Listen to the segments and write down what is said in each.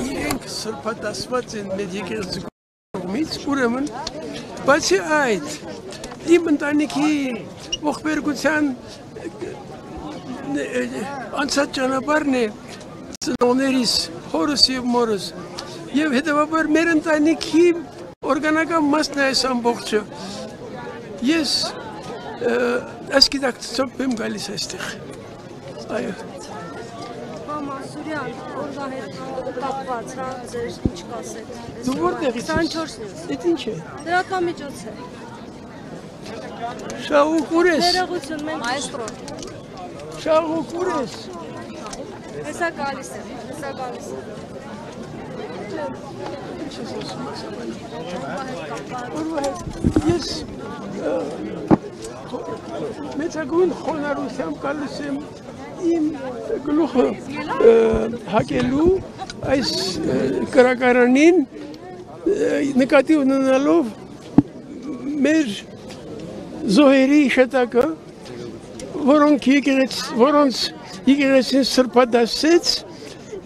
Իրենք սրբատասված են մեր եկեղեցու կողմից, ուրեմն, բացի այդ, իմ ընտանիքի ողբերգության անցած ճանապարհն է ծնողներիս, հորս եւ մորս, եւ հետեւաբար մեր ընտանիքի օրգանական մասն է այս ամբողջը։ Ես ասկիդակցությամբ եմ գալիս այստեղ։ Այո։ Սուրյան, օրվա հետ կապված, հա, ձեր ինչ կասեք։ Դու որտեղից ես։ 24-ից։ Էդ ինչ է։ Դրամամիջոց է։ Շահուկ ուր ես։ Ներողություն, մենք մայստրո։ Շահուկ ուր ես։ Հեսա գալիս է, հեսա գալիս է։ Օրվա հետ ես մեծագույն խոնարհությամբ գալիս եմ իմ գլուխը հակելու այս կրակարանին նկատի ունենալով մեր զոհերի իշտակը, որոնց եկեղեցին սրբադասեց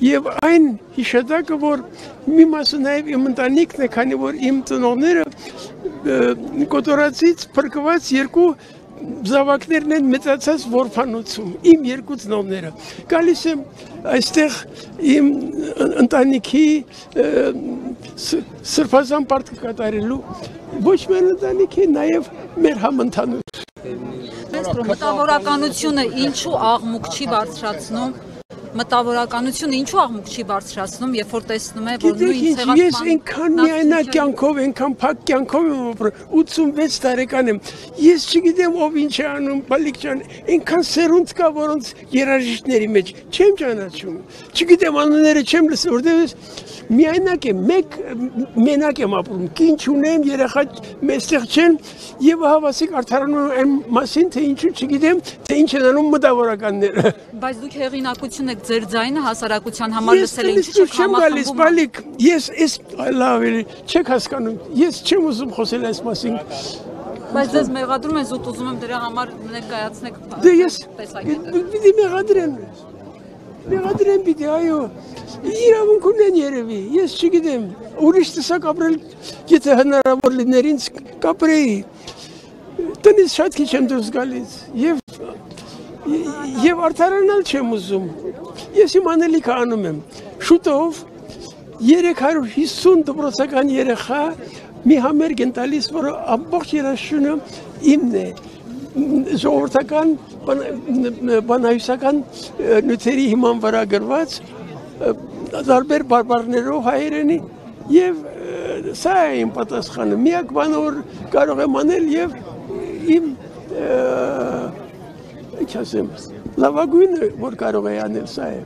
եւ այն իշտակը, որ մի մասը նաեւ իմ ընտանիքն է, քանի որ իմ ծնողները կոտորածից փրկված երկու զավակներն են մեծացած որբանոցում, իմ երկու ծնողները։ Գալիս եմ այստեղ իմ ընտանիքի սրբազան պարտքը կատարելու, ոչ միայն ընտանիքի, նաև մեր համընդհանուր։ Մտավորականությունը ինչու աղմուկ չի բարձրացնում, երբ որ տեսնում է, որ նույն ցեղասպան։ Ես այնքան միայնակ կյանքով, այնքան փակ կյանքով եմ ապրում, 86 տարեկան եմ։ Ես չգիտեմ ով ինչ է անում, բալիկ ջան, այնքան սերունդ կա, որոնց երաժիշտների մեջ չեմ ճանաչում։ Չգիտեմ անունները չեմ լսել, որտեղ միայնակ եմ, մենակ եմ ապրում, կին չունեմ, երեխա մեստեղ չեն, եւ հավասիկ արդարանում եմ այն մասին, թե ինչու չգիտեմ, թե ինչ են անում մտավորականները։ Բայց դուք հեղինակություն եք ձեր ձայնը հասարակության համար լսել եք, ինչու՞ չեք համախմբում։ Բալիկ, ես լավ էլի, չեք հասկանում, ես չեմ ուզում խոսել այս մասին։ Բայց ձեզ մեղադրում են, զուտ ուզում եմ դրա համար ներկայացնեք տեսակետը։ Պիտի մեղադրեն պիտի, այո, իրավունք ունեն երևի, ես չգիտեմ, ուրիշ տեսակ ապրել, եթե հնարավոր լիներ ինձ կապրեի, տնից շատ քիչ եմ դուրս գալիս, և արդարանալ չեմ ուզում, ես իմ անելիքը անում եմ, շուտով 350 դպրոցական երեխա մի համերգ են տալիս, որը ամբողջ երաժշտությունը իմն է, ժողովրդական բանահյուսական նյութերի հիման վրա գրված տարբեր բարբառներով հայերենի եւ սա է իմ պատասխանը միակ բանը որ կարող եմ անել եւ իմ ինչ ասեմ լավագույնը որ կարող է անել սա է